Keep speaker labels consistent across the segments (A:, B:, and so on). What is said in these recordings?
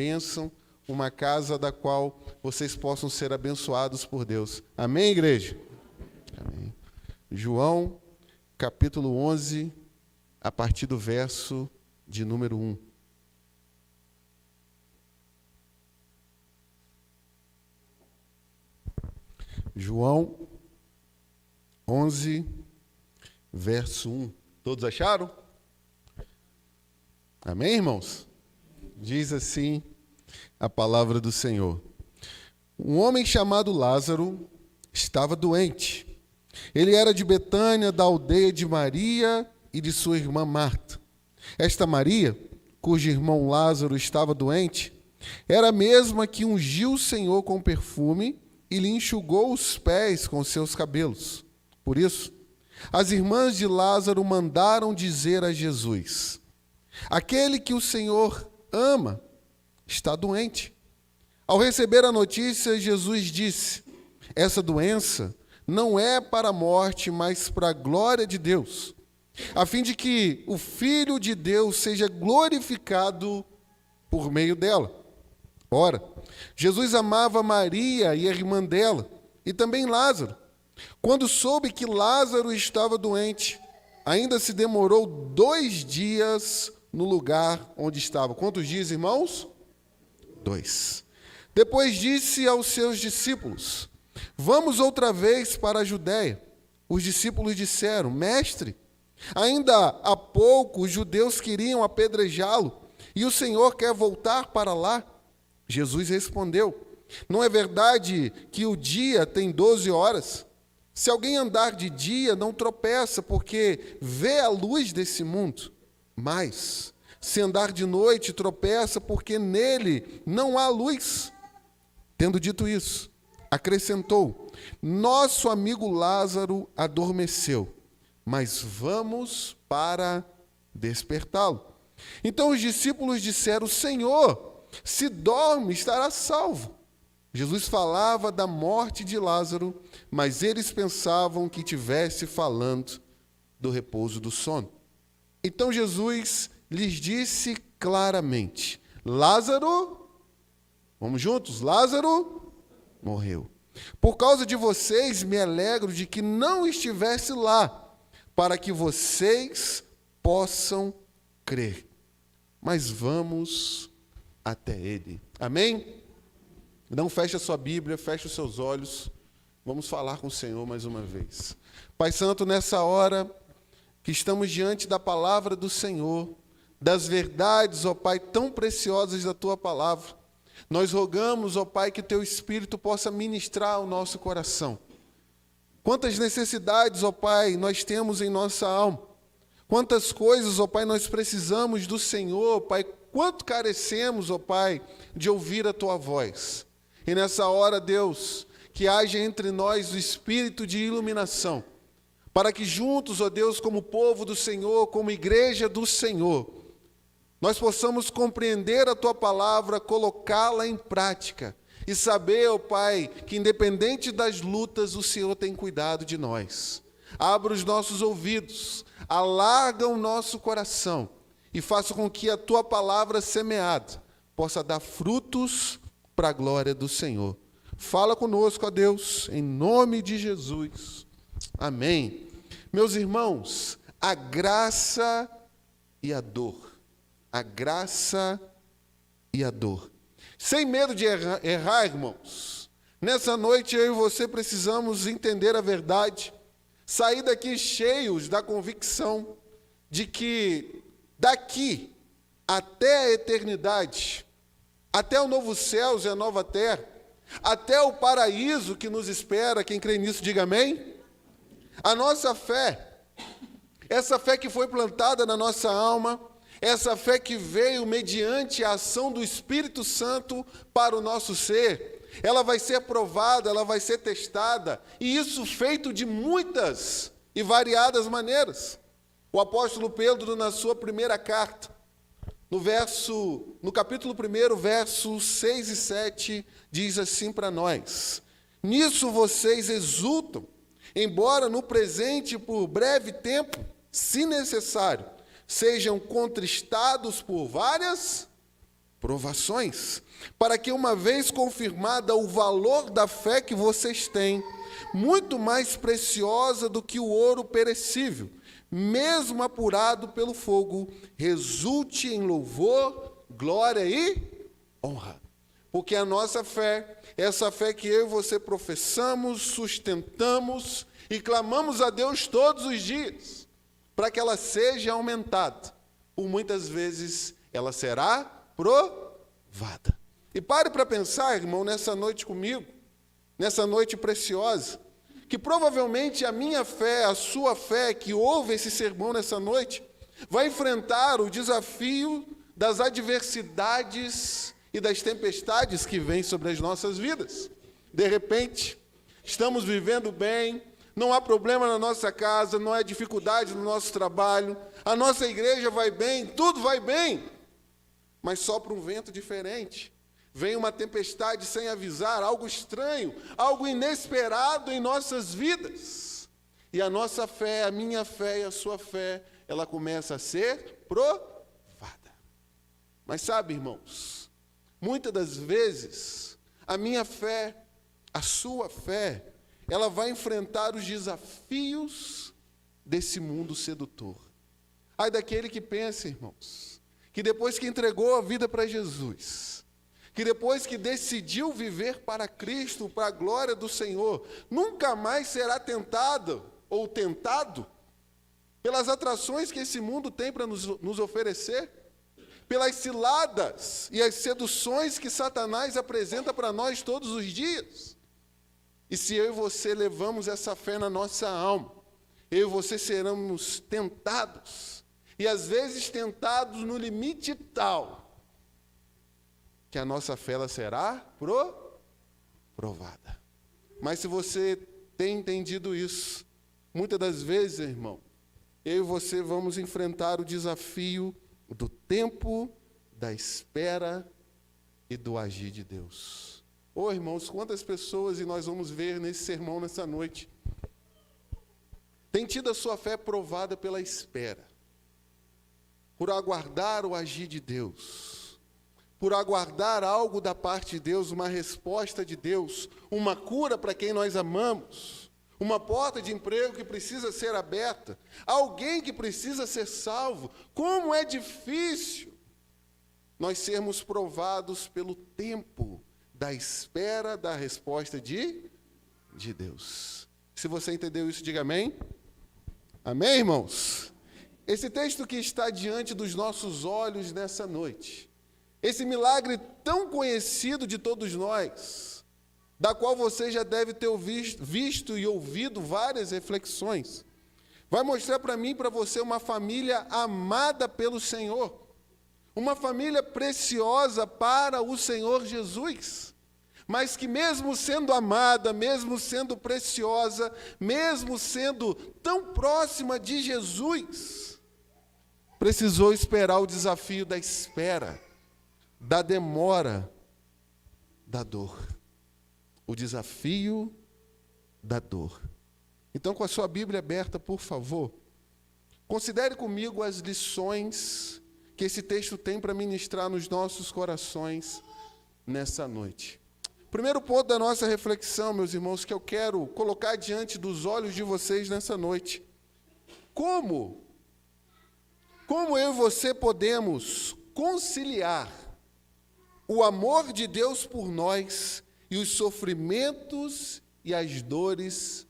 A: bênção, uma casa da qual vocês possam ser abençoados por Deus. Amém, igreja? Amém. João, capítulo 11, a partir do verso de número 1. João 11, verso 1. Todos acharam? Amém, irmãos? Diz assim a palavra do Senhor. Um homem chamado Lázaro estava doente. Ele era de Betânia, da aldeia de Maria e de sua irmã Marta. Esta Maria, cujo irmão Lázaro estava doente, era a mesma que ungiu o Senhor com perfume e lhe enxugou os pés com seus cabelos. Por isso, as irmãs de Lázaro mandaram dizer a Jesus: aquele que o Senhor ama está doente. Ao receber a notícia, Jesus disse: essa doença não é para a morte, mas para a glória de Deus, a fim de que o Filho de Deus seja glorificado por meio dela. Ora, Jesus amava Maria e a irmã dela, e também Lázaro. Quando soube que Lázaro estava doente, ainda se demorou 2 dias no lugar onde estava. Quantos dias, irmãos? 2. Depois disse aos seus discípulos: vamos outra vez para a Judéia. Os discípulos disseram: mestre, ainda há pouco os judeus queriam apedrejá-lo, e o Senhor quer voltar para lá? Jesus respondeu: não é verdade que o dia tem 12 horas? Se alguém andar de dia, não tropeça, porque vê a luz desse mundo. Mas, se andar de noite, tropeça, porque nele não há luz. Tendo dito isso, acrescentou: nosso amigo Lázaro adormeceu, mas vamos para despertá-lo. Então os discípulos disseram: Senhor, se dorme, estará salvo. Jesus falava da morte de Lázaro, mas eles pensavam que estivesse falando do repouso do sono. Então Jesus lhes disse claramente: Lázaro, vamos juntos, Lázaro morreu. Por causa de vocês, me alegro de que não estivesse lá, para que vocês possam crer. Mas vamos até ele. Amém? Não feche a sua Bíblia, feche os seus olhos. Vamos falar com o Senhor mais uma vez. Pai Santo, nessa hora que estamos diante da palavra do Senhor, das verdades, ó Pai, tão preciosas da Tua palavra, nós rogamos, ó Pai, que Teu Espírito possa ministrar ao nosso coração. Quantas necessidades, ó Pai, nós temos em nossa alma. Quantas coisas, ó Pai, nós precisamos do Senhor, ó Pai. Quanto carecemos, ó Pai, de ouvir a Tua voz. E nessa hora, Deus, que haja entre nós o espírito de iluminação, para que juntos, ó Deus, como povo do Senhor, como igreja do Senhor, nós possamos compreender a Tua palavra, colocá-la em prática e saber, ó Pai, que independente das lutas, o Senhor tem cuidado de nós. Abra os nossos ouvidos, alarga o nosso coração e faça com que a Tua palavra semeada possa dar frutos para a glória do Senhor. Fala conosco, ó Deus, em nome de Jesus. Amém. Meus irmãos, a graça e a dor. A graça e a dor. Sem medo de errar, irmãos, nessa noite eu e você precisamos entender a verdade, sair daqui cheios da convicção de que daqui até a eternidade, até o novo céus e a nova terra, até o paraíso que nos espera, quem crê nisso, diga amém. A nossa fé, essa fé que foi plantada na nossa alma, essa fé que veio mediante a ação do Espírito Santo para o nosso ser, ela vai ser provada, ela vai ser testada, e isso feito de muitas e variadas maneiras. O apóstolo Pedro, na sua primeira carta, no capítulo 1, versos 6 e 7, diz assim para nós: nisso vocês exultam, embora no presente, por breve tempo, se necessário, sejam contristados por várias provações, para que, uma vez confirmada o valor da fé que vocês têm, muito mais preciosa do que o ouro perecível, mesmo apurado pelo fogo, resulte em louvor, glória e honra. Porque a nossa fé, essa fé que eu e você professamos, sustentamos e clamamos a Deus todos os dias, para que ela seja aumentada, por muitas vezes ela será provada. E pare para pensar, irmão, nessa noite comigo, nessa noite preciosa, que provavelmente a minha fé, a sua fé, que ouve esse sermão nessa noite, vai enfrentar o desafio das adversidades e das tempestades que vêm sobre as nossas vidas. De repente, estamos vivendo bem, não há problema na nossa casa, não há dificuldade no nosso trabalho, a nossa igreja vai bem, tudo vai bem, mas sopra um vento diferente. Vem uma tempestade sem avisar, algo estranho, algo inesperado em nossas vidas. E a nossa fé, a minha fé e a sua fé, ela começa a ser provada. Mas sabe, irmãos, muitas das vezes, a minha fé, a sua fé, ela vai enfrentar os desafios desse mundo sedutor. Ai daquele que pensa, irmãos, que depois que entregou a vida para Jesus, que depois que decidiu viver para Cristo, para a glória do Senhor, nunca mais será tentado ou tentado pelas atrações que esse mundo tem para nos oferecer, pelas ciladas e as seduções que Satanás apresenta para nós todos os dias. E se eu e você levamos essa fé na nossa alma, eu e você seremos tentados, e às vezes tentados no limite tal, que a nossa fé ela será provada. Mas se você tem entendido isso, muitas das vezes, irmão, eu e você vamos enfrentar o desafio do tempo, da espera e do agir de Deus. Ô, irmãos, quantas pessoas, e nós vamos ver nesse sermão nessa noite, tem tido a sua fé provada pela espera, por aguardar o agir de Deus, por aguardar algo da parte de Deus, uma resposta de Deus, uma cura para quem nós amamos, uma porta de emprego que precisa ser aberta, alguém que precisa ser salvo. Como é difícil nós sermos provados pelo tempo da espera da resposta de Deus. Se você entendeu isso, diga amém. Amém, irmãos? Esse texto que está diante dos nossos olhos nessa noite, esse milagre tão conhecido de todos nós, da qual você já deve ter visto e ouvido várias reflexões, vai mostrar para mim e para você uma família amada pelo Senhor, uma família preciosa para o Senhor Jesus, mas que mesmo sendo amada, mesmo sendo preciosa, mesmo sendo tão próxima de Jesus, precisou esperar o desafio da espera, da demora, da dor. O desafio da dor. Então, com a sua Bíblia aberta, por favor, considere comigo as lições que esse texto tem para ministrar nos nossos corações nessa noite. Primeiro ponto da nossa reflexão, meus irmãos, que eu quero colocar diante dos olhos de vocês nessa noite. Como eu e você podemos conciliar o amor de Deus por nós e os sofrimentos e as dores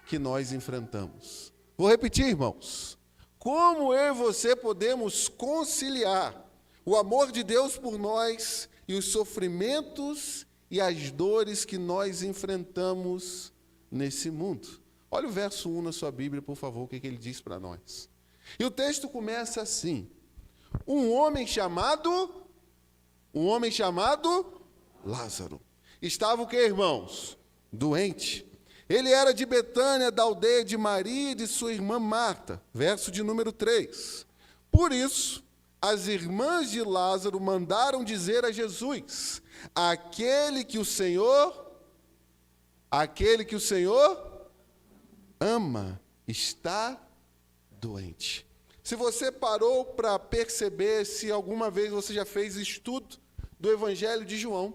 A: que nós enfrentamos? Vou repetir, irmãos. Como eu e você podemos conciliar o amor de Deus por nós e os sofrimentos e as dores que nós enfrentamos nesse mundo? Olha o verso 1 na sua Bíblia, por favor, o que ele diz para nós. E o texto começa assim: um homem chamado Lázaro estava o que, irmãos? Doente. Ele era de Betânia, da aldeia de Maria e de sua irmã Marta. Verso de número 3. Por isso, as irmãs de Lázaro mandaram dizer a Jesus: aquele que o Senhor ama está doente. Se você parou para perceber, se alguma vez você já fez estudo do Evangelho de João.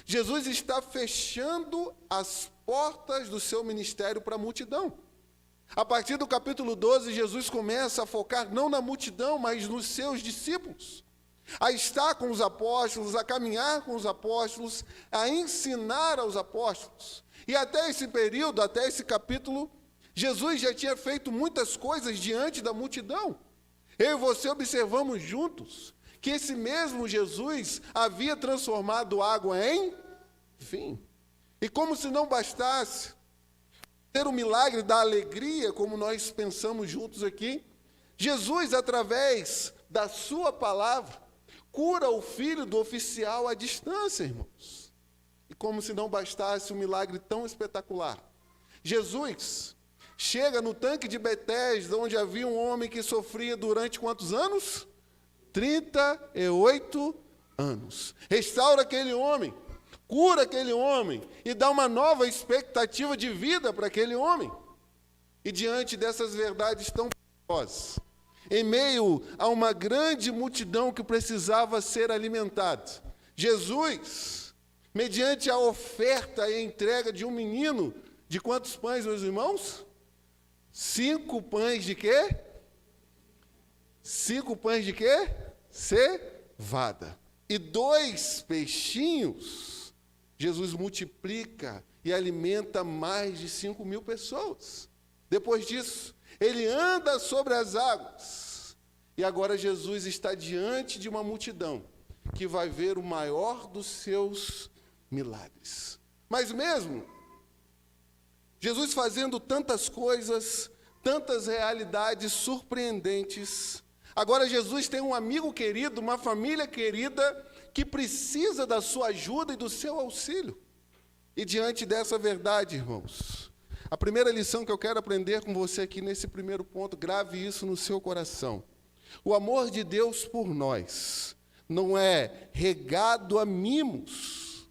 A: Jesus está fechando as portas do seu ministério para a multidão. A partir do capítulo 12, Jesus começa a focar não na multidão, mas nos seus discípulos. A estar com os apóstolos, a caminhar com os apóstolos, a ensinar aos apóstolos. E até esse período, até esse capítulo, Jesus já tinha feito muitas coisas diante da multidão. Eu e você observamos juntos que esse mesmo Jesus havia transformado água em vinho. E como se não bastasse ter o milagre da alegria, como nós pensamos juntos aqui, Jesus, através da sua palavra, cura o filho do oficial à distância, irmãos. E como se não bastasse um milagre tão espetacular, Jesus chega no tanque de Betesda, onde havia um homem que sofria durante quantos anos? 38 anos. Restaura aquele homem, cura aquele homem e dá uma nova expectativa de vida para aquele homem. E diante dessas verdades tão preciosas, em meio a uma grande multidão que precisava ser alimentada, Jesus, mediante a oferta e a entrega de um menino, de quantos pães, meus irmãos? 5 pães de quê? 5 pães de quê? Cevada. E 2 peixinhos, Jesus multiplica e alimenta mais de 5.000 pessoas. Depois disso, ele anda sobre as águas. E agora Jesus está diante de uma multidão que vai ver o maior dos seus milagres. Mas mesmo Jesus fazendo tantas coisas, tantas realidades surpreendentes, agora Jesus tem um amigo querido, uma família querida, que precisa da sua ajuda e do seu auxílio. E diante dessa verdade, irmãos, a primeira lição que eu quero aprender com você aqui nesse primeiro ponto, grave isso no seu coração. O amor de Deus por nós não é regado a mimos,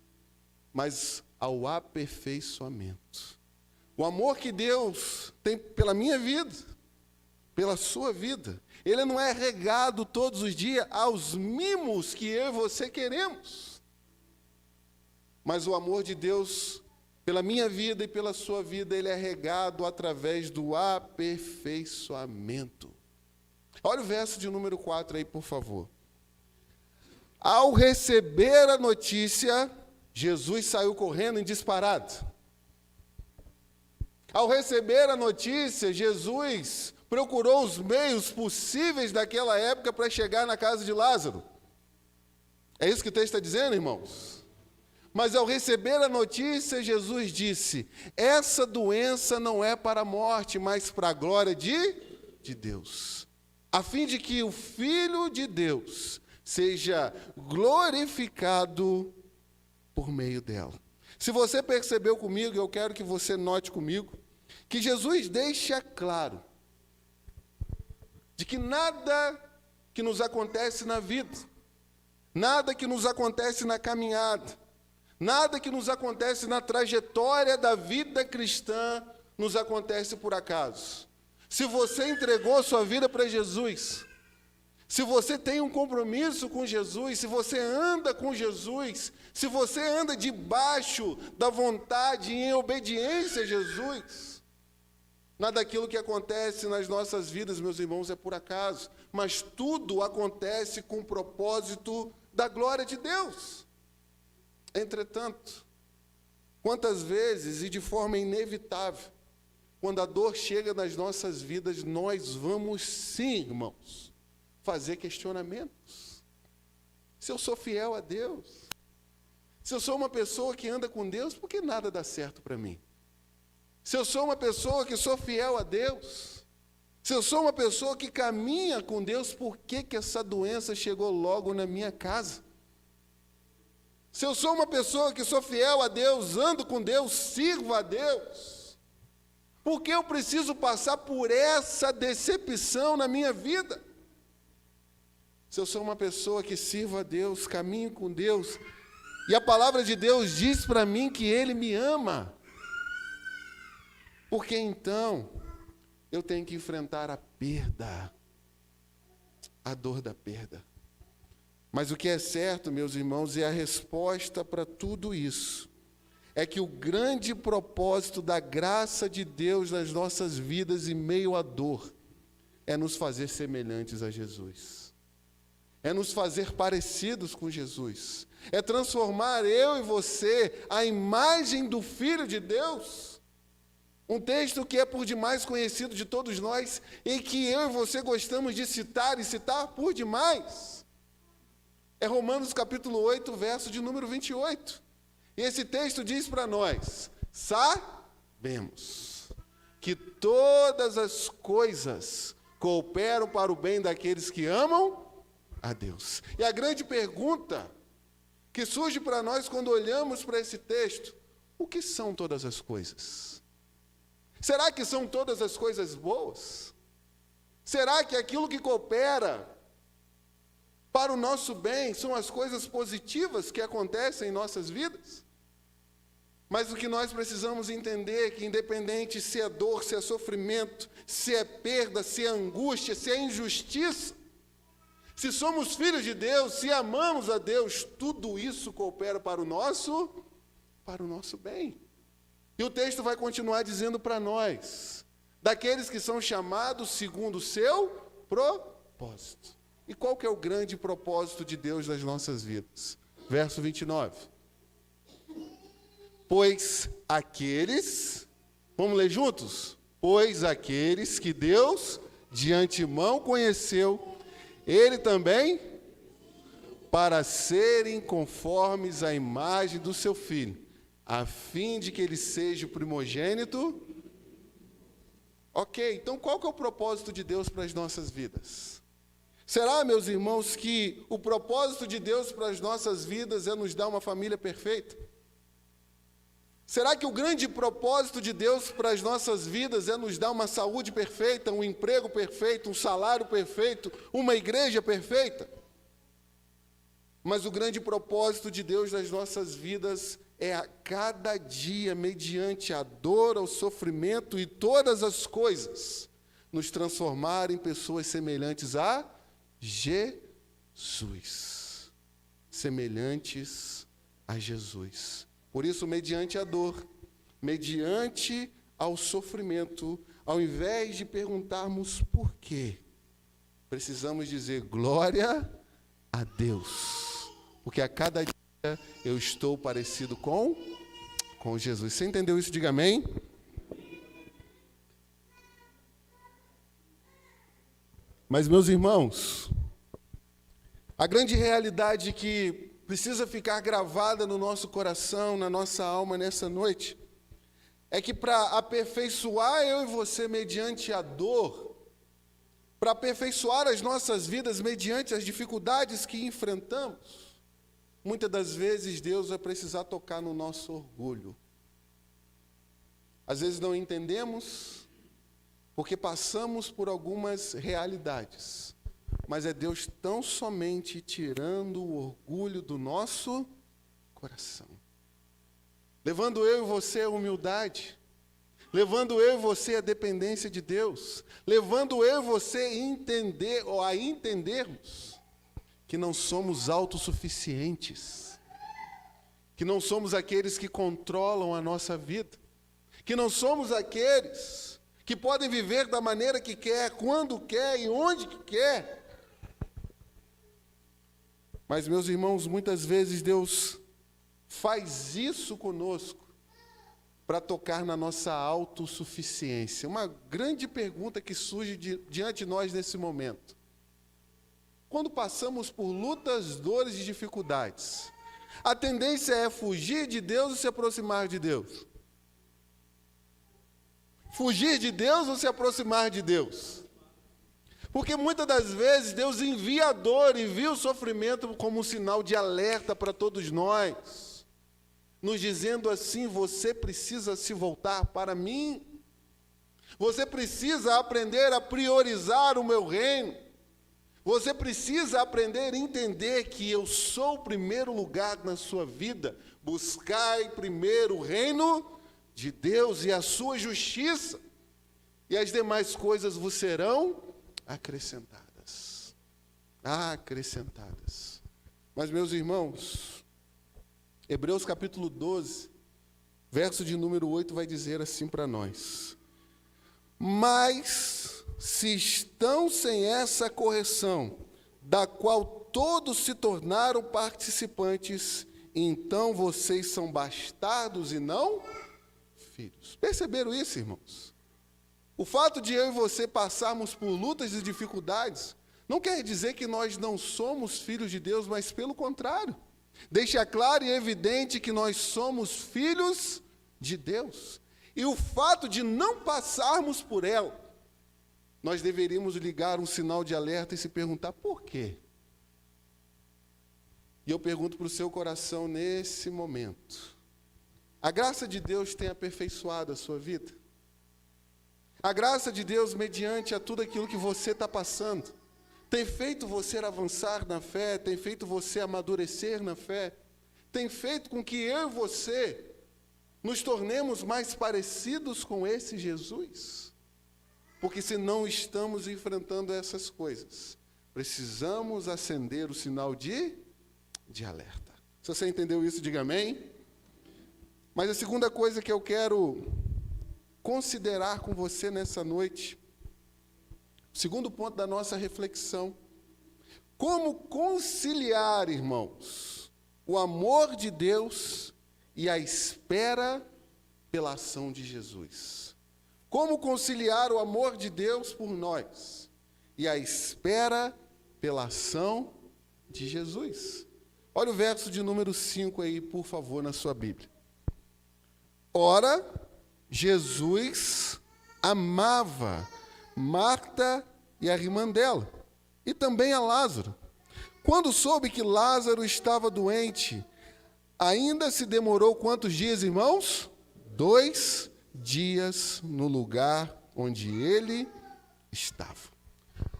A: mas ao aperfeiçoamento. O amor que Deus tem pela minha vida, pela sua vida, ele não é regado todos os dias aos mimos que eu e você queremos. Mas o amor de Deus pela minha vida e pela sua vida, ele é regado através do aperfeiçoamento. Olha o verso de número 4 aí, por favor. Ao receber a notícia, Jesus saiu correndo em disparado. Ao receber a notícia, Jesus procurou os meios possíveis daquela época para chegar na casa de Lázaro. É isso que o texto está dizendo, irmãos? Mas ao receber a notícia, Jesus disse: essa doença não é para a morte, mas para a glória de Deus, a fim de que o Filho de Deus seja glorificado por meio dela. Se você percebeu comigo, eu quero que você note comigo, que Jesus deixa claro de que nada que nos acontece na vida, nada que nos acontece na caminhada, nada que nos acontece na trajetória da vida cristã nos acontece por acaso. Se você entregou sua vida para Jesus, se você tem um compromisso com Jesus, se você anda com Jesus, se você anda debaixo da vontade e em obediência a Jesus, nada daquilo que acontece nas nossas vidas, meus irmãos, é por acaso, mas tudo acontece com o propósito da glória de Deus. Entretanto, quantas vezes e de forma inevitável, quando a dor chega nas nossas vidas, nós vamos sim, irmãos, fazer questionamentos. Se eu sou fiel a Deus, se eu sou uma pessoa que anda com Deus, por que nada dá certo para mim? Se eu sou uma pessoa que sou fiel a Deus, se eu sou uma pessoa que caminha com Deus, por que essa doença chegou logo na minha casa? Se eu sou uma pessoa que sou fiel a Deus, ando com Deus, sirvo a Deus, por que eu preciso passar por essa decepção na minha vida? Se eu sou uma pessoa que sirvo a Deus, caminho com Deus, e a palavra de Deus diz para mim que Ele me ama, por que então eu tenho que enfrentar a perda, a dor da perda? Mas o que é certo, meus irmãos, e a resposta para tudo isso, é que o grande propósito da graça de Deus nas nossas vidas em meio à dor é nos fazer semelhantes a Jesus. É nos fazer parecidos com Jesus. É transformar eu e você à imagem do Filho de Deus. Um texto que é por demais conhecido de todos nós e que eu e você gostamos de citar e citar por demais. É Romanos capítulo 8, verso de número 28. E esse texto diz para nós: sabemos que todas as coisas cooperam para o bem daqueles que amam a Deus. E a grande pergunta que surge para nós quando olhamos para esse texto: o que são todas as coisas? Será que são todas as coisas boas? Será que aquilo que coopera para o nosso bem são as coisas positivas que acontecem em nossas vidas? Mas o que nós precisamos entender é que, independente se é dor, se é sofrimento, se é perda, se é angústia, se é injustiça, se somos filhos de Deus, se amamos a Deus, tudo isso coopera para o nosso bem. E o texto vai continuar dizendo para nós: daqueles que são chamados segundo o seu propósito. E qual que é o grande propósito de Deus nas nossas vidas? Verso 29. Pois aqueles, vamos ler juntos? Pois aqueles que Deus de antemão conheceu, Ele também, para serem conformes à imagem do seu Filho, a fim de que Ele seja o primogênito. Ok, então qual que é o propósito de Deus para as nossas vidas? Será, meus irmãos, que o propósito de Deus para as nossas vidas é nos dar uma família perfeita? Será que o grande propósito de Deus para as nossas vidas é nos dar uma saúde perfeita, um emprego perfeito, um salário perfeito, uma igreja perfeita? Mas o grande propósito de Deus nas nossas vidas é a cada dia, mediante a dor, o sofrimento e todas as coisas, nos transformar em pessoas semelhantes a Jesus. Semelhantes a Jesus. Por isso, mediante a dor, mediante ao sofrimento, ao invés de perguntarmos por quê, precisamos dizer glória a Deus. Porque a cada dia eu estou parecido com Jesus. Você entendeu isso? Diga amém. Mas, meus irmãos, a grande realidade que precisa ficar gravada no nosso coração, na nossa alma nessa noite, é que para aperfeiçoar eu e você mediante a dor, para aperfeiçoar as nossas vidas mediante as dificuldades que enfrentamos, muitas das vezes Deus vai precisar tocar no nosso orgulho. Às vezes não entendemos, porque passamos por algumas realidades. Mas é Deus tão somente tirando o orgulho do nosso coração. Levando eu e você a humildade. Levando eu e você a dependência de Deus. Levando eu e você a entender, ou a entendermos que não somos autossuficientes. Que não somos aqueles que controlam a nossa vida. Que não somos aqueles que podem viver da maneira que quer, quando quer e onde que quer. Mas, meus irmãos, muitas vezes Deus faz isso conosco para tocar na nossa autossuficiência. Uma grande pergunta que surge diante de nós nesse momento. Quando passamos por lutas, dores e dificuldades, a tendência é fugir de Deus ou se aproximar de Deus? Fugir de Deus ou se aproximar de Deus? Porque muitas das vezes Deus envia a dor, envia o sofrimento como um sinal de alerta para todos nós, nos dizendo assim: você precisa se voltar para mim, você precisa aprender a priorizar o meu reino, você precisa aprender a entender que eu sou o primeiro lugar na sua vida. Buscai primeiro o reino de Deus e a sua justiça, e as demais coisas vos serão acrescentadas. Mas, meus irmãos, Hebreus capítulo 12, verso de número 8 vai dizer assim para nós: mas se estão sem essa correção, da qual todos se tornaram participantes, então vocês são bastardos e não filhos. Perceberam isso, irmãos? O fato de eu e você passarmos por lutas e dificuldades não quer dizer que nós não somos filhos de Deus, mas pelo contrário, deixa claro e evidente que nós somos filhos de Deus. E o fato de não passarmos por ela, nós deveríamos ligar um sinal de alerta e se perguntar por quê? E eu pergunto para o seu coração nesse momento: a graça de Deus tem aperfeiçoado a sua vida? A graça de Deus, mediante a tudo aquilo que você está passando, tem feito você avançar na fé, tem feito você amadurecer na fé, tem feito com que eu e você nos tornemos mais parecidos com esse Jesus? Porque se não estamos enfrentando essas coisas, precisamos acender o sinal de alerta. Se você entendeu isso, diga amém. Mas a segunda coisa que eu quero considerar com você nessa noite, o segundo ponto da nossa reflexão: como conciliar, irmãos, o amor de Deus e a espera pela ação de Jesus. Como conciliar o amor de Deus por nós e a espera pela ação de Jesus. Olha o verso de número 5 aí, por favor, na sua Bíblia. Ora, Jesus amava Marta e a irmã dela, e também a Lázaro. Quando soube que Lázaro estava doente, ainda se demorou quantos dias, irmãos? 2 dias no lugar onde ele estava.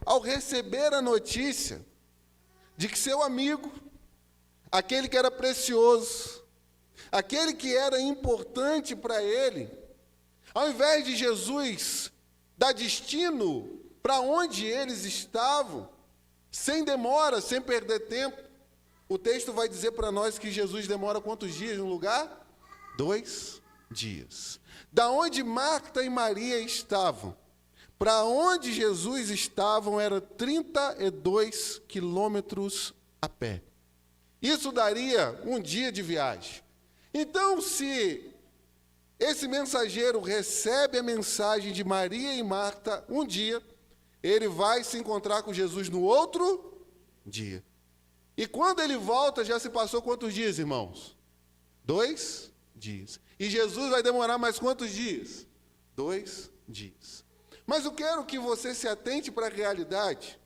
A: Ao receber a notícia de que seu amigo, aquele que era precioso, aquele que era importante para ele, ao invés de Jesus dar destino para onde eles estavam, sem demora, sem perder tempo, o texto vai dizer para nós que Jesus demora quantos dias no lugar? 2 dias. Da onde Marta e Maria estavam, para onde Jesus estava, era 32 quilômetros a pé. Isso daria um dia de viagem. Então, se esse mensageiro recebe a mensagem de Maria e Marta um dia, ele vai se encontrar com Jesus no outro dia. E quando ele volta, já se passou quantos dias, irmãos? 2 dias. E Jesus vai demorar mais quantos dias? 2 dias. Mas eu quero que você se atente para a realidade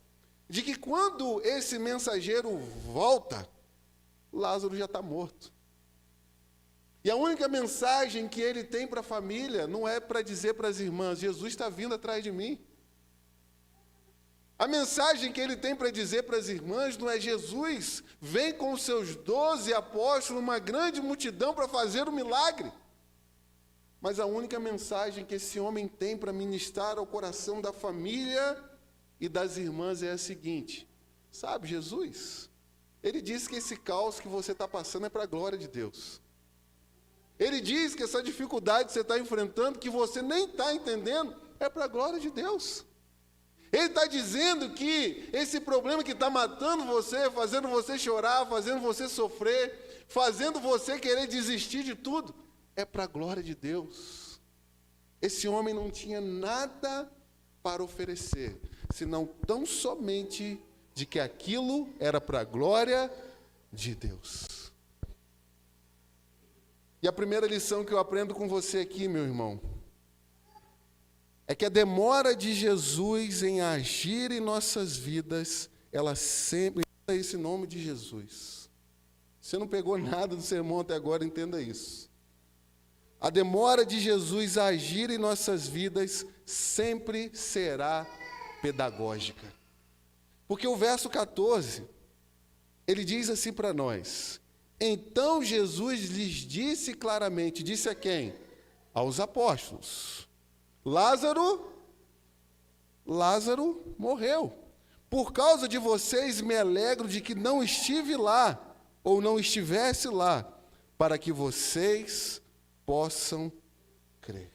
A: de que quando esse mensageiro volta, Lázaro já está morto. E a única mensagem que ele tem para a família não é para dizer para as irmãs: Jesus está vindo atrás de mim. A mensagem que ele tem para dizer para as irmãs não é: Jesus vem com os seus 12 apóstolos, uma grande multidão para fazer um milagre. Mas a única mensagem que esse homem tem para ministrar ao coração da família e das irmãs é a seguinte: sabe, Jesus, ele disse que esse caos que você está passando é para a glória de Deus. Ele diz que essa dificuldade que você está enfrentando, que você nem está entendendo, é para a glória de Deus. Ele está dizendo que esse problema que está matando você, fazendo você chorar, fazendo você sofrer, fazendo você querer desistir de tudo, é para a glória de Deus. Esse homem não tinha nada para oferecer, senão tão somente de que aquilo era para a glória de Deus. E a primeira lição que eu aprendo com você aqui, meu irmão, é que a demora de Jesus em agir em nossas vidas, ela sempre é esse nome de Jesus. Você não pegou nada do sermão até agora, entenda isso. A demora de Jesus a agir em nossas vidas sempre será pedagógica. Porque o verso 14, ele diz assim para nós: então Jesus lhes disse claramente, disse a quem? Aos apóstolos: Lázaro morreu. Por causa de vocês me alegro de que não estive lá, ou não estivesse lá, para que vocês possam crer.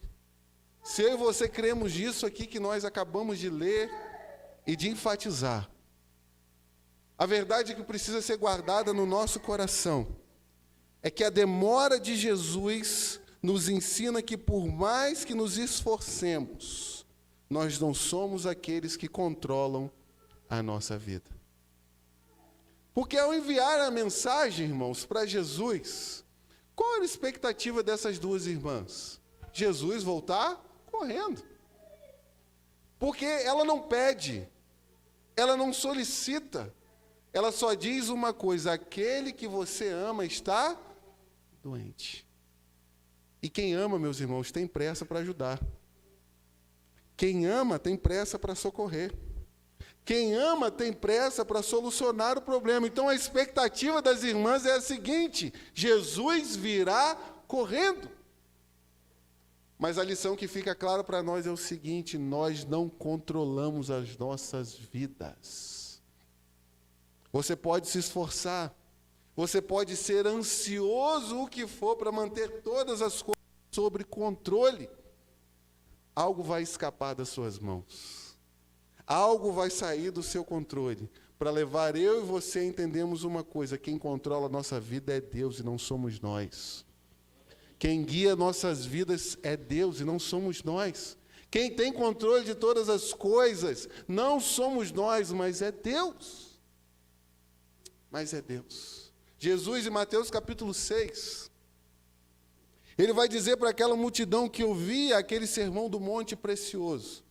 A: Se eu e você cremos nisso aqui que nós acabamos de ler e de enfatizar, a verdade que precisa ser guardada no nosso coração é que a demora de Jesus nos ensina que por mais que nos esforcemos, nós não somos aqueles que controlam a nossa vida. Porque ao enviar a mensagem, irmãos, para Jesus, qual era a expectativa dessas duas irmãs? Jesus voltar correndo. Porque ela não pede, ela não solicita, ela só diz uma coisa: aquele que você ama está doente. E quem ama, meus irmãos, tem pressa para ajudar. Quem ama tem pressa para socorrer. Quem ama tem pressa para solucionar o problema. Então a expectativa das irmãs é a seguinte: Jesus virá correndo. Mas a lição que fica clara para nós é o seguinte: nós não controlamos as nossas vidas. Você pode se esforçar, você pode ser ansioso o que for para manter todas as coisas sob controle. Algo vai escapar das suas mãos. Algo vai sair do seu controle, para levar eu e você a entendermos uma coisa: quem controla a nossa vida é Deus e não somos nós. Quem guia nossas vidas é Deus e não somos nós. Quem tem controle de todas as coisas não somos nós, mas é Deus. Mas é Deus. Jesus, em Mateus capítulo 6, ele vai dizer para aquela multidão que ouvia aquele sermão do monte precioso: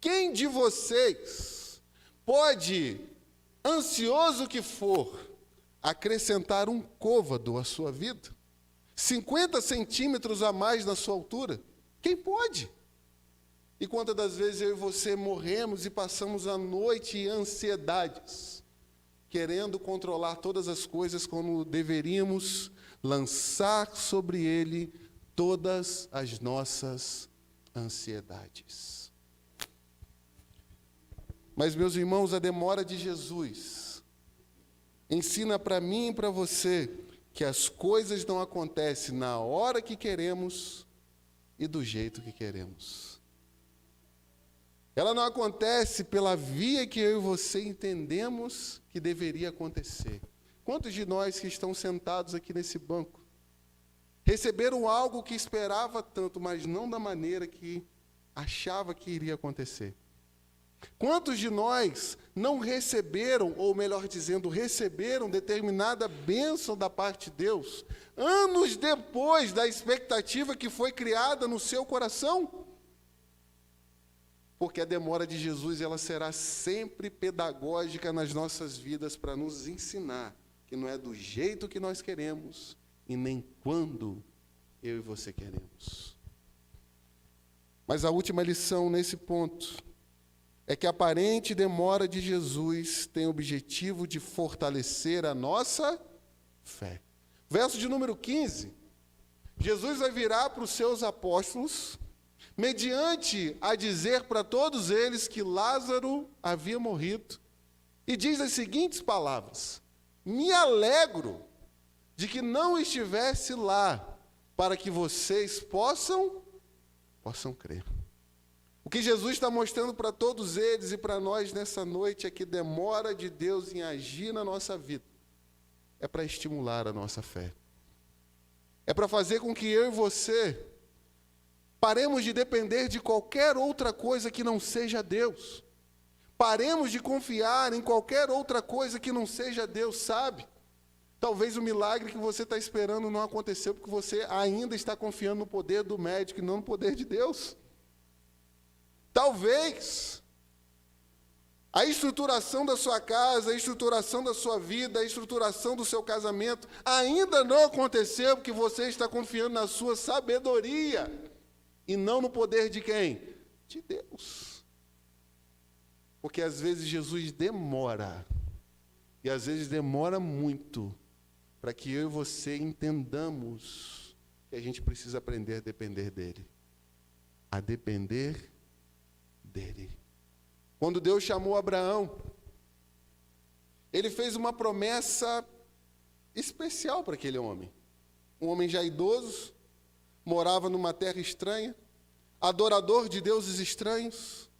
A: quem de vocês pode, ansioso que for, acrescentar um côvado à sua vida? 50 centímetros a mais na sua altura? Quem pode? E quantas das vezes eu e você morremos e passamos a noite em ansiedades, querendo controlar todas as coisas, quando deveríamos lançar sobre ele todas as nossas ansiedades. Mas, meus irmãos, a demora de Jesus ensina para mim e para você que as coisas não acontecem na hora que queremos e do jeito que queremos. Ela não acontece pela via que eu e você entendemos que deveria acontecer. Quantos de nós que estão sentados aqui nesse banco receberam algo que esperava tanto, mas não da maneira que achava que iria acontecer? Quantos de nós não receberam, ou melhor dizendo, receberam determinada bênção da parte de Deus, anos depois da expectativa que foi criada no seu coração? Porque a demora de Jesus, ela será sempre pedagógica nas nossas vidas, para nos ensinar que não é do jeito que nós queremos e nem quando eu e você queremos. Mas a última lição nesse ponto é que a aparente demora de Jesus tem o objetivo de fortalecer a nossa fé. Verso de número 15, Jesus vai virar para os seus apóstolos, mediante a dizer para todos eles que Lázaro havia morrido, e diz as seguintes palavras: me alegro de que não estivesse lá, para que vocês possam crer. O que Jesus está mostrando para todos eles e para nós nessa noite é que demora de Deus em agir na nossa vida é para estimular a nossa fé. É para fazer com que eu e você paremos de depender de qualquer outra coisa que não seja Deus. Paremos de confiar em qualquer outra coisa que não seja Deus, sabe? Talvez o milagre que você está esperando não aconteceu porque você ainda está confiando no poder do médico e não no poder de Deus. Talvez a estruturação da sua casa, a estruturação da sua vida, a estruturação do seu casamento ainda não aconteceu porque você está confiando na sua sabedoria e não no poder de quem? De Deus. Porque às vezes Jesus demora, e às vezes demora muito, para que eu e você entendamos que a gente precisa aprender a depender dele. A depender dele. Quando Deus chamou Abraão, ele fez uma promessa especial para aquele homem. Um homem já idoso, morava numa terra estranha, adorador de deuses estranhos.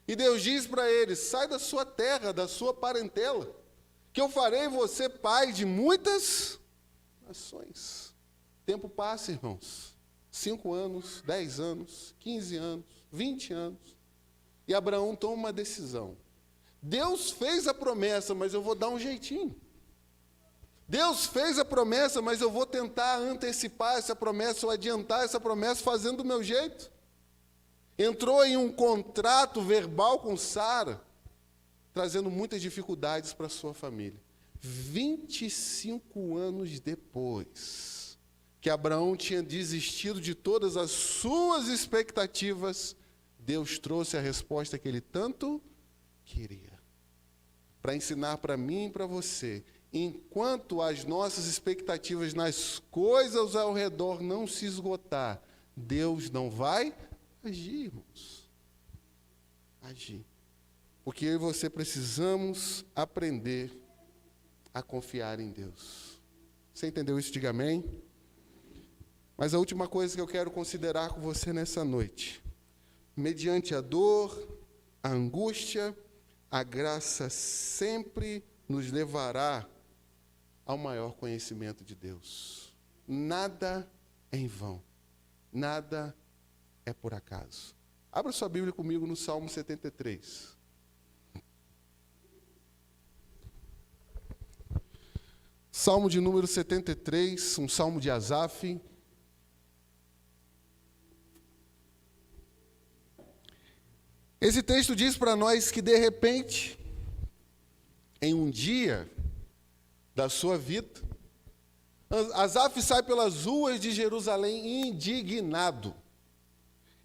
A: E Deus diz para ele: sai da sua terra, da sua parentela, que eu farei você pai de muitas nações. Tempo passa, irmãos. 5 anos, 10 anos, 15 anos, 20 anos. E Abraão toma uma decisão. Deus fez a promessa, mas eu vou dar um jeitinho. Deus fez a promessa, mas eu vou tentar antecipar essa promessa ou adiantar essa promessa fazendo do meu jeito. Entrou em um contrato verbal com Sara, trazendo muitas dificuldades para a sua família. 25 anos depois que Abraão tinha desistido de todas as suas expectativas, Deus trouxe a resposta que ele tanto queria. Para ensinar para mim e para você, enquanto as nossas expectativas nas coisas ao redor não se esgotar, Deus não vai agir, irmãos. Agir. Porque eu e você precisamos aprender a confiar em Deus. Você entendeu isso? Diga amém. Mas a última coisa que eu quero considerar com você nessa noite: mediante a dor, a angústia, a graça sempre nos levará ao maior conhecimento de Deus. Nada é em vão. Nada é por acaso. Abra sua Bíblia comigo no Salmo 73. Salmo de número 73, um salmo de Asaf. Esse texto diz para nós que, de repente, em um dia da sua vida, Asaf sai pelas ruas de Jerusalém indignado.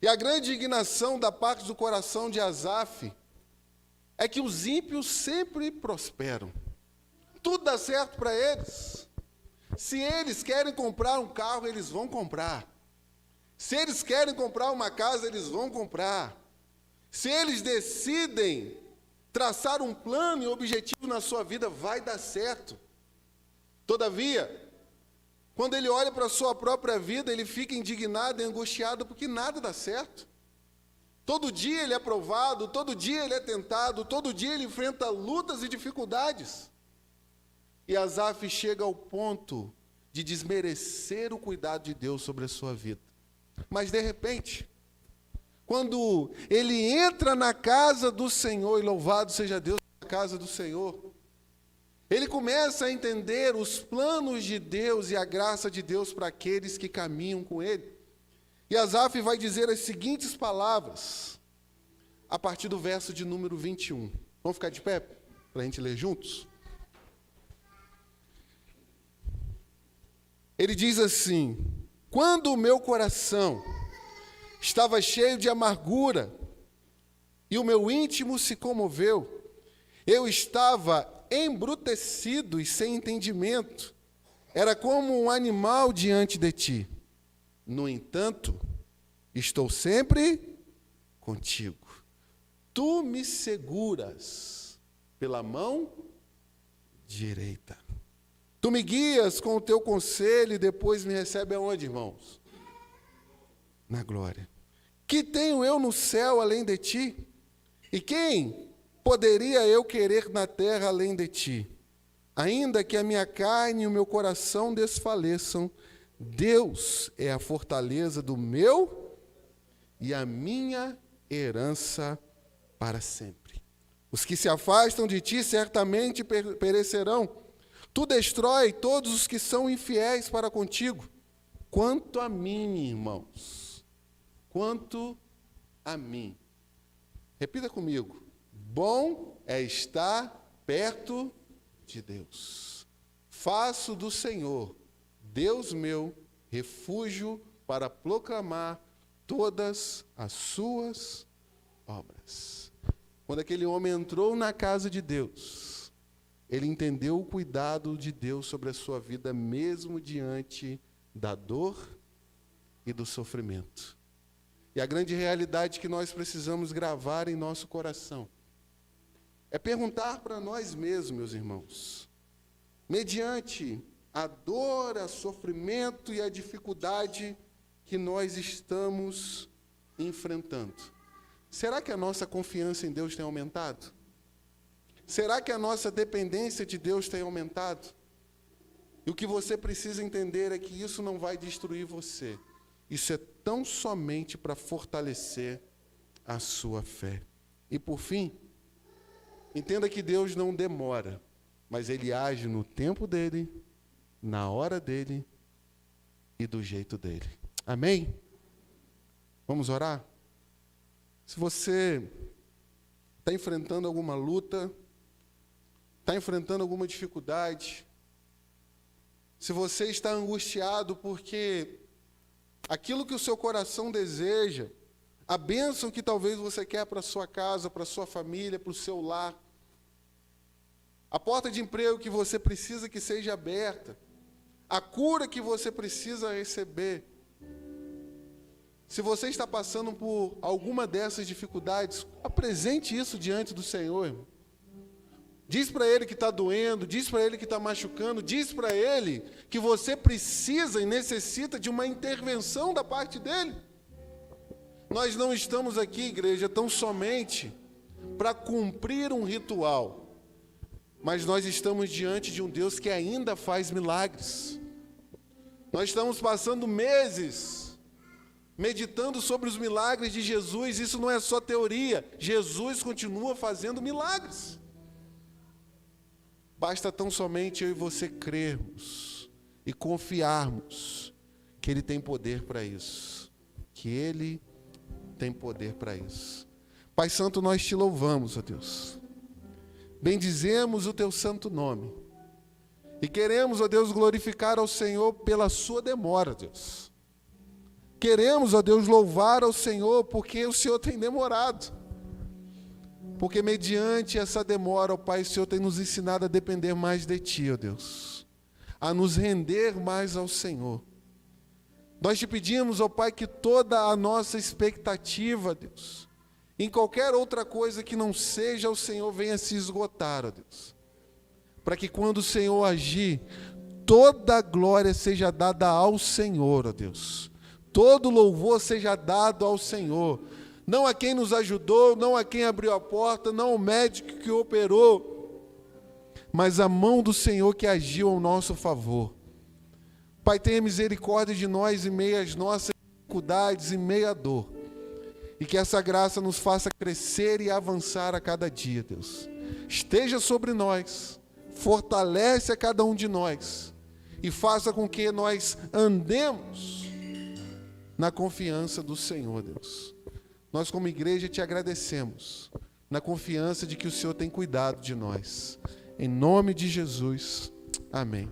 A: E a grande indignação da parte do coração de Asaf é que os ímpios sempre prosperam. Tudo dá certo para eles. Se eles querem comprar um carro, eles vão comprar. Se eles querem comprar uma casa, eles vão comprar. Se eles decidem traçar um plano e objetivo na sua vida, vai dar certo. Todavia, quando ele olha para a sua própria vida, ele fica indignado e angustiado porque nada dá certo. Todo dia ele é provado, todo dia ele é tentado, todo dia ele enfrenta lutas e dificuldades. E Asaf chega ao ponto de desmerecer o cuidado de Deus sobre a sua vida. Mas, de repente, quando ele entra na casa do Senhor, e louvado seja Deus na casa do Senhor, ele começa a entender os planos de Deus e a graça de Deus para aqueles que caminham com ele. E Asaf vai dizer as seguintes palavras, a partir do verso de número 21. Vamos ficar de pé para a gente ler juntos? Ele diz assim: quando o meu coração estava cheio de amargura e o meu íntimo se comoveu, eu estava embrutecido e sem entendimento, era como um animal diante de ti. No entanto, estou sempre contigo. Tu me seguras pela mão direita. Tu me guias com o teu conselho e depois me recebe aonde, irmãos? Na glória. Que tenho eu no céu além de ti? E quem poderia eu querer na terra além de ti? Ainda que a minha carne e o meu coração desfaleçam, Deus é a fortaleza do meu e a minha herança para sempre. Os que se afastam de ti certamente perecerão. Tu destrói todos os que são infiéis para contigo. Quanto a mim, irmãos, quanto a mim. Repita comigo. Bom é estar perto de Deus. Faço do Senhor, Deus meu, refúgio para proclamar todas as suas obras. Quando aquele homem entrou na casa de Deus, ele entendeu o cuidado de Deus sobre a sua vida, mesmo diante da dor e do sofrimento. E a grande realidade que nós precisamos gravar em nosso coração é perguntar para nós mesmos, meus irmãos, mediante a dor, o sofrimento e a dificuldade que nós estamos enfrentando, será que a nossa confiança em Deus tem aumentado? Será que a nossa dependência de Deus tem aumentado? E o que você precisa entender é que isso não vai destruir você. Isso é tão somente para fortalecer a sua fé. E por fim, entenda que Deus não demora, mas Ele age no tempo dEle, na hora dEle e do jeito dEle. Amém? Vamos orar? Se você está enfrentando alguma luta, está enfrentando alguma dificuldade, se você está angustiado porque aquilo que o seu coração deseja, a bênção que talvez você quer para a sua casa, para a sua família, para o seu lar, a porta de emprego que você precisa que seja aberta, a cura que você precisa receber, se você está passando por alguma dessas dificuldades, apresente isso diante do Senhor, irmão. Diz para Ele que está doendo, diz para Ele que está machucando, diz para Ele que você precisa e necessita de uma intervenção da parte dEle. Nós não estamos aqui, igreja, tão somente para cumprir um ritual, mas nós estamos diante de um Deus que ainda faz milagres. Nós estamos passando meses meditando sobre os milagres de Jesus. Isso não é só teoria, Jesus continua fazendo milagres. Basta tão somente eu e você crermos e confiarmos que Ele tem poder para isso, que Ele tem poder para isso. Pai Santo, nós te louvamos, ó Deus. Bendizemos o teu santo nome. E queremos, ó Deus, glorificar ao Senhor pela sua demora, Deus. Queremos, ó Deus, louvar ao Senhor porque o Senhor tem demorado. Porque mediante essa demora, ó Pai, o Senhor tem nos ensinado a depender mais de Ti, ó Deus. A nos render mais ao Senhor. Nós te pedimos, ó Pai, que toda a nossa expectativa, Deus, em qualquer outra coisa que não seja o Senhor, venha se esgotar, ó Deus. Para que quando o Senhor agir, toda a glória seja dada ao Senhor, ó Deus. Todo louvor seja dado ao Senhor. Não a quem nos ajudou, não a quem abriu a porta, não ao médico que operou, mas a mão do Senhor que agiu ao nosso favor. Pai, tenha misericórdia de nós em meio às nossas dificuldades, em meio à dor. E que essa graça nos faça crescer e avançar a cada dia, Deus. Esteja sobre nós, fortalece a cada um de nós e faça com que nós andemos na confiança do Senhor, Deus. Nós, como igreja, te agradecemos, na confiança de que o Senhor tem cuidado de nós. Em nome de Jesus, amém.